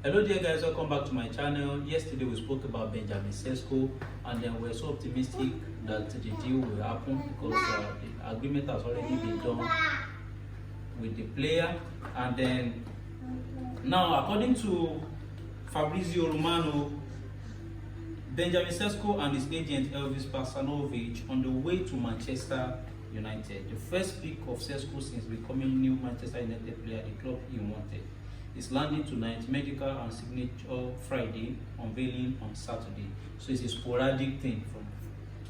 Hello there guys, welcome back to my channel. Yesterday we spoke about Benjamin Šeško and then we're so optimistic that the deal will happen because the agreement has already been done with the player. And then now, according to Fabrizio Romano, Benjamin Šeško and his agent Elvis Pasanovic on the way to Manchester United. The first pick of Šeško since becoming new Manchester United player, the club he wanted. It's landing tonight, medical and signature Friday, unveiling on Saturday. So it's a sporadic thing. From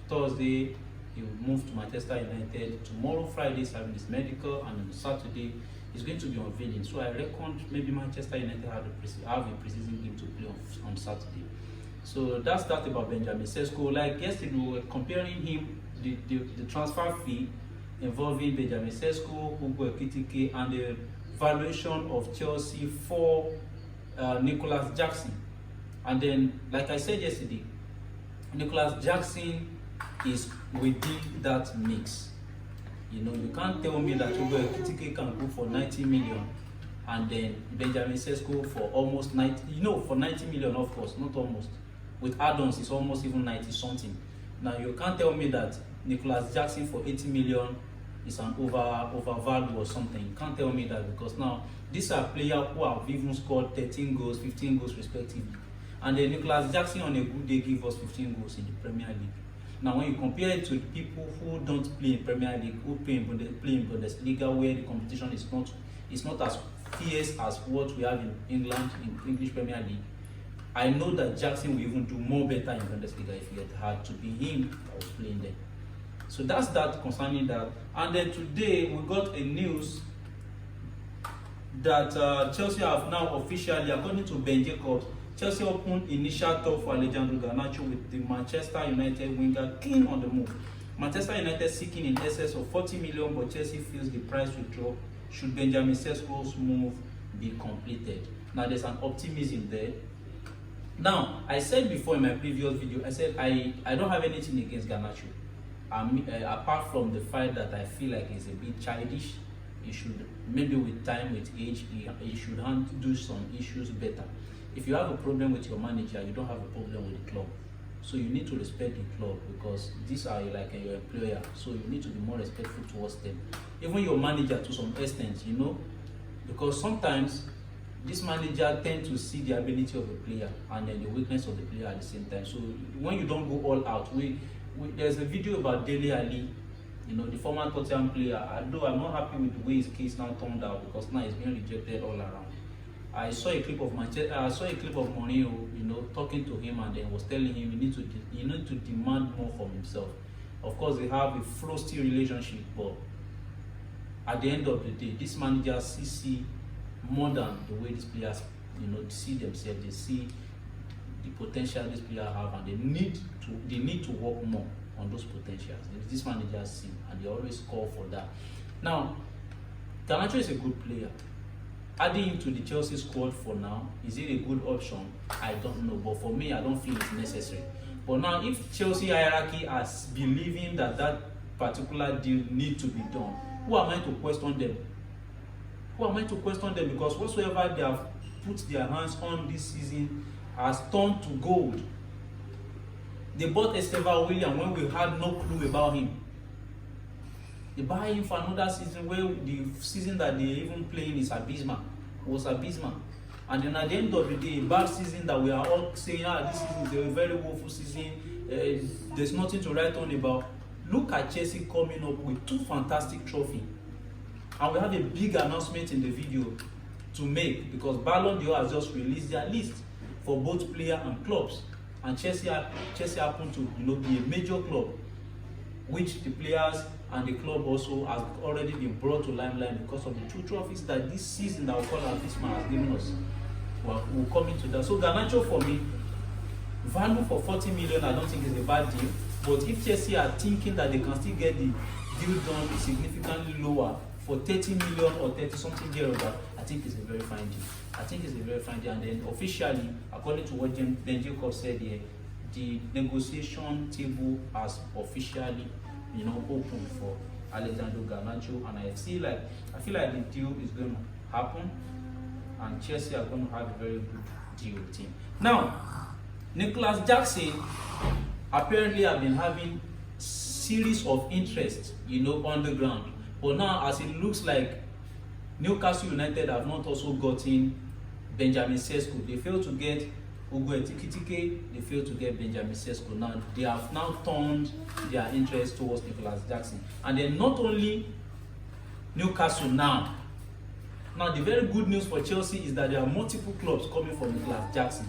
Thursday, he will move to Manchester United. Tomorrow, Friday, is having his medical, and on Saturday, he's going to be unveiling. So I reckon maybe Manchester United have a preseason game to play on Saturday. So that's that about Benjamin Šeško. Like yesterday, we were comparing him, the transfer fee involving Benjamin Šeško, Hugo Ekitike, and the valuation of Chelsea for Nicolas Jackson. And then, like I said yesterday, Nicolas Jackson is within that mix. You know, you can't tell me that Hugo Ekitike can go for 90 million and then Benjamin Šeško for almost 90, for 90 million, of course, not almost. With add-ons, it's almost even 90 something. Now, you can't tell me that Nicolas Jackson for 80 million is an overvalue or something. You can't tell me that, because now these are players who have even scored 13 goals, 15 goals respectively. And then Nicolas Jackson on a good day give us 15 goals in the Premier League. Now when you compare it to the people who don't play in Premier League, who play in Bundesliga, where the competition is not as fierce as what we have in England, in English Premier League, I know that Jackson will even do more better in Bundesliga if it had to be him that was playing there. So that's that concerning that. And then today we got a news that Chelsea have now officially, according to Ben Jacobs, Chelsea opened initial talk for Alejandro Garnacho with the Manchester United winger keen on the move. Manchester United seeking in excess of 40 million, but Chelsea feels the price will drop should Benjamin Šeško's move be completed. Now there's an optimism there. Now, I said before in my previous video, I said I don't have anything against Garnacho. Apart from the fact that I feel like he's a bit childish. He should, maybe with time, with age, he should handle some issues better. If you have a problem with your manager, you don't have a problem with the club. So you need to respect the club, because these are like your employer. So you need to be more respectful towards them. Even your manager to some extent, because sometimes this manager tend to see the ability of a player and then the weakness of the player at the same time. So when you don't go all out, there's a video about Dele Alli, the former Tottenham player. Although I'm not happy with the way his case now turned out, because now he's being rejected all around. I saw a clip of Mourinho, talking to him, and then was telling him you need to demand more from himself. Of course, they have a frosty relationship, but at the end of the day, this manager see more than the way these players, see themselves. They see the potential these players have, and they need to work more on those potentials. This manager see, and they always call for that. Now, Garnacho is a good player. Adding him to the Chelsea squad for now, is it a good option? I don't know, but for me, I don't feel it's necessary. But now, if Chelsea hierarchy is believing that particular deal needs to be done, who am I to question them? Who am I to question them? Because whatsoever they have put their hands on this season has turned to gold. They bought Estevão when we had no clue about him. They buy him for another season where the season that they even playing is abysmal. And then at the end of the day, a bad season that we are all saying, this season is a very woeful season. There's nothing to write on about. Look at Chelsea coming up with 2 fantastic trophies. And we have a big announcement in the video to make, because Ballon has just released their list for both player and clubs. And Chelsea happen to be a major club, which the players and the club also has already been brought to limelight because of the 2 trophies that this season that we call this man has given us. Well, we'll come into that. So Garnacho, for me, value for 40 million, I don't think is a bad deal. But if Chelsea are thinking that they can still get the deal done significantly lower for 30 million or 30 something there or that, I think it's a very fine deal. And then officially, according to what Ben Jacobs said here, the negotiation table has officially open for Alejandro Garnacho, and I feel like the deal is going to happen, and Chelsea are going to have a very good deal with him. Now, Nicolas Jackson apparently have been having series of interest, on the ground. But now, as it looks like Newcastle United have not also gotten Benjamin Šeško. They failed to get Ugo Etikitike, they failed to get Benjamin Šeško. Now, they have now turned their interest towards Nicolas Jackson. And then not only Newcastle now, the very good news for Chelsea is that there are multiple clubs coming for Nicolas Jackson.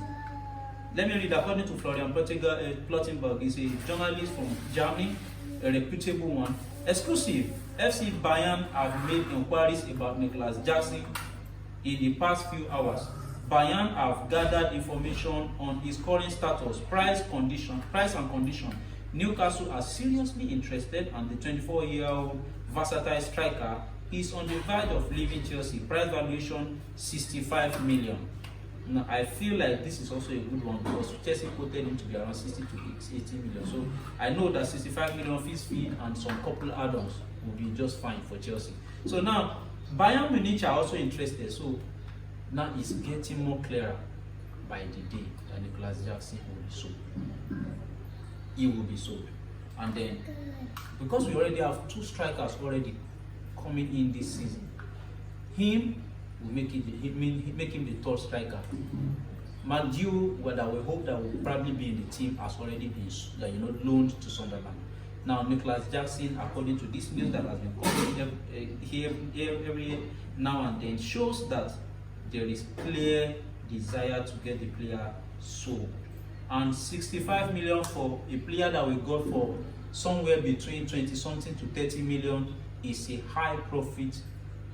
Let me read, according to Florian Plottenberg, he's a journalist from Germany, a reputable one. Exclusive, FC Bayern have made inquiries about Nicolas Jackson in the past few hours. Bayern have gathered information on his current status, price and condition. Newcastle are seriously interested, and the 24-year-old versatile striker is on the verge of leaving Chelsea. Price valuation 65 million. Now, I feel like this is also a good one because Chelsea quoted him to be around 60 to 80 million. So I know that 65 million fee and some couple add-ons will be just fine for Chelsea. So now, Bayern Munich are also interested. So now it's getting more clearer by the day that Nicolas Jackson will be sold. He will be sold. And then, because we already have two strikers already coming in this season, him will make him the third striker. Mandiu, that we hope that will probably be in the team, has already been loaned to Sunderland. Now, Nicolas Jackson, according to this news that has been coming here every now and then, shows that there is clear desire to get the player sold. And 65 million for a player that we got for somewhere between 20-something to 30 million is a high profit,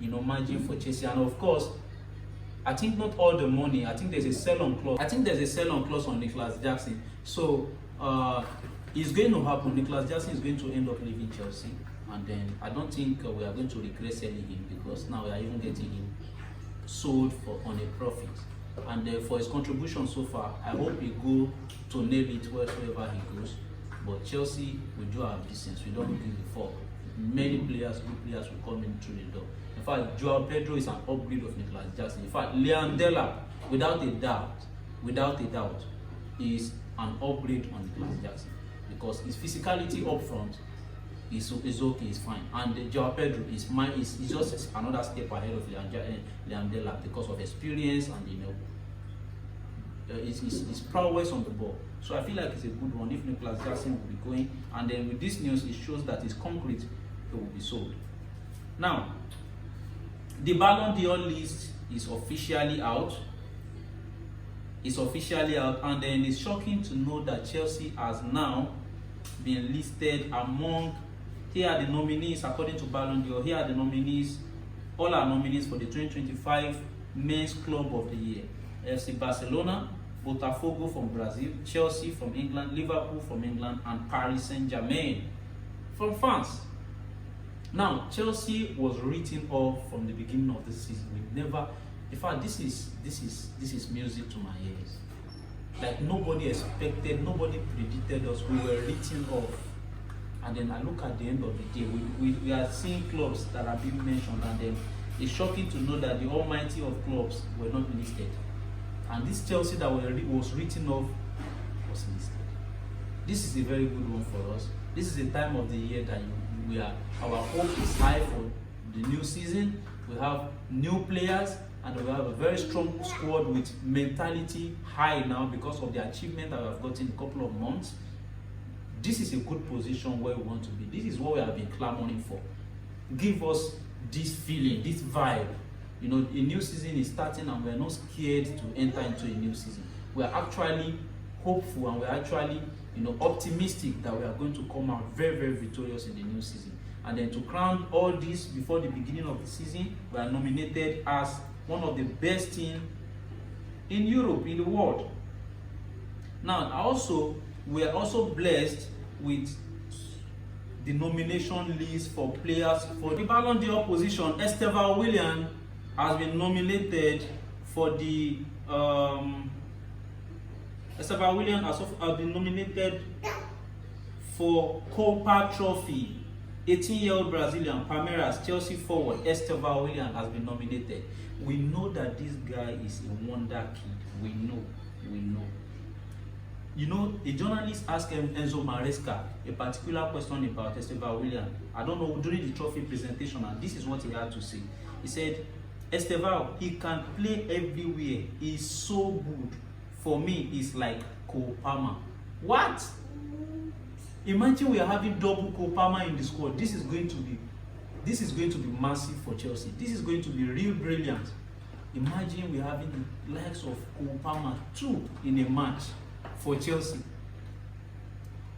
margin for Chelsea. And of course, I think not all the money. I think there's a sell-on clause. On Nicolas Jackson. So it's going to happen. Nicolas Jackson is going to end up leaving Chelsea, and then I don't think we are going to regret selling him, because now we are even getting him sold on a profit. And for his contribution so far, I hope he go to nail it wherever he goes. But Chelsea, we do our business. We don't give a fuck. Many players, good players, will come in through the door. In fact, Joao Pedro is an upgrade of Nicolas Jackson. In fact, Liam Delap, without a doubt, is an upgrade on Nicolas Jackson, because his physicality up front is okay, it's fine. And Joao Pedro is just another step ahead of Liam Delap because of experience and his prowess on the ball. So I feel like it's a good one if Nicolas Jackson will be going. And then with this news, it shows that it's concrete, it will be sold. Now, the Ballon d'Or list is officially out. And then it's shocking to know that Chelsea has now been listed among. Here are the nominees according to Ballon d'Or. Here are the nominees. All are nominees for the 2025 Men's Club of the Year. FC Barcelona, Botafogo from Brazil, Chelsea from England, Liverpool from England, and Paris Saint-Germain from France. Now, Chelsea was written off from the beginning of the season. We never, in fact, this is music to my ears. Like, nobody expected, nobody predicted us. We were written off. And then I look at the end of the day, we are seeing clubs that are being mentioned, and then it's shocking to know that the almighty of clubs were not listed. And this Chelsea that was written off was listed. This is a very good one for us. This is a time of the year that our hope is high for the new season. We have new players, and we have a very strong squad with mentality high now because of the achievement that we have gotten in a couple of months. This is a good position where we want to be. This is what we have been clamoring for. Give us this feeling, this vibe. A new season is starting, and we're not scared to enter into a new season. We're actually hopeful, and we're actually optimistic that we are going to come out very, very victorious in the new season. And then to crown all this before the beginning of the season, we are nominated as one of the best teams in Europe, in the world. Now, we are also blessed with the nomination list for players for the Ballon d'Or position. Estevão William has been nominated for the Estevão William has been nominated for Kopa Trophy. 18-year-old Brazilian Palmeiras Chelsea forward Estevão has been nominated. We know that this guy is a wonder kid. We know. You know, a journalist asked Enzo Maresca a particular question about Estevão. I don't know, during the trophy presentation, and this is what he had to say. He said, Estevão, he can play everywhere. He's so good. For me, he's like Kopa. What? Imagine we are having double Kopa in the squad. This is going to be massive for Chelsea. This is going to be real brilliant. Imagine we are having the likes of Kopa 2 in a match for Chelsea.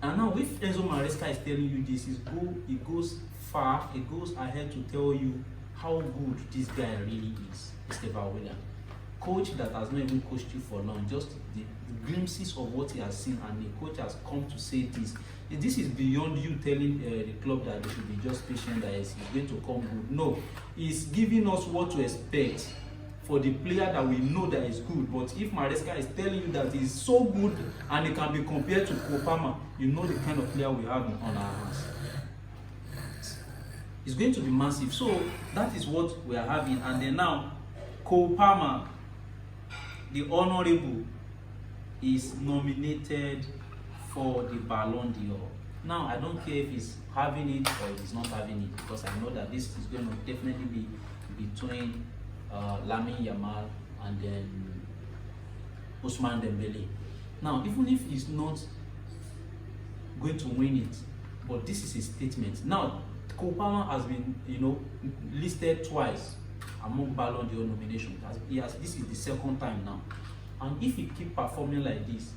And now if Enzo Maresca is telling you this, it goes far, it goes ahead to tell you how good this guy really is, Estevão. Coach that has not even coached you for long, just the glimpses of what he has seen, and the coach has come to say this. This is beyond you telling the club that they should be just patient, that he's going to come good. No, he's giving us what to expect for the player that we know that is good. But if Maresca is telling you that he's so good and he can be compared to Kopa, you know the kind of player we have on our hands. It's going to be massive. So that is what we are having. And then now, Kopa, the honorable, is nominated for the Ballon d'Or. Now, I don't care if he's having it or he's not having it, because I know that this is going to definitely be between Lamine Yamal and then Ousmane Dembele. Now, even if he's not going to win it, but this is a statement. Now, Kopa has been, listed twice among Ballon d'Or nominations. This is the second time now. And if he keep performing like this,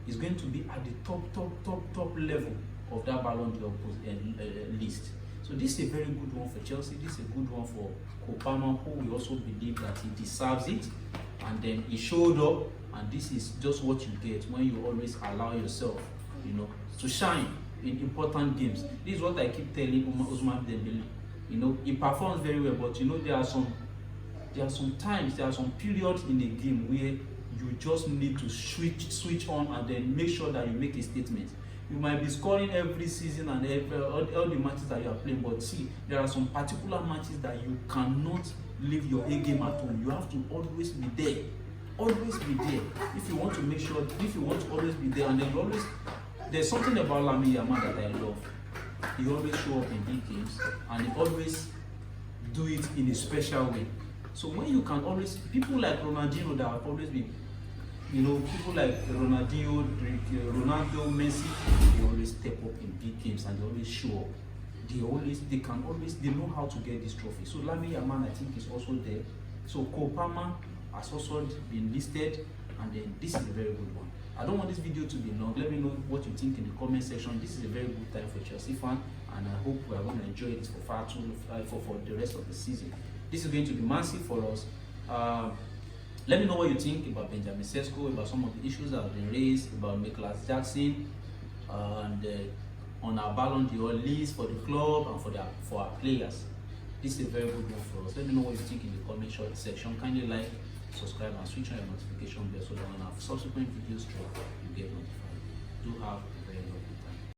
he's going to be at the top level of that Ballon d'Or list. So this is a very good one for Chelsea. This is a good one for Kopa, who we also believe that he deserves it. And then he showed up, and this is just what you get when you always allow yourself, to shine in important games. This is what I keep telling Ousmane Dembele. He performs very well, but there are some times, there are some periods in a game where you just need to switch on and then make sure that you make a statement. You might be scoring every season and all the matches that you are playing, but see, there are some particular matches that you cannot leave your A game at home. You have to always be there. Always be there. If you want to make sure, if you want to always be there, and then there's something about Lamine Yamal that I love. He always show up in big games, and he always do it in a special way. So when you can always, people like Ronaldinho that have always been, people like Ronaldo, Messi, they always step up in big games and they always show up. They know how to get this trophy. So Lamine Yamal, I think, is also there. So Kopa has also been listed, and then this is a very good one. I don't want this video to be long. Let me know what you think in the comment section. This is a very good time for Chelsea fan, and I hope we are going to enjoy this for the rest of the season. This is going to be massive for us. Let me know what you think about Benjamin Šeško, about some of the issues that have been raised, about Nicolas Jackson, and on our Ballon d'Or list for the club and for our players. This is a very good one for us. Let me know what you think in the comment section. Kindly like, subscribe, and switch on your notification bell so that when our subsequent videos drop, you get notified. Do have a very good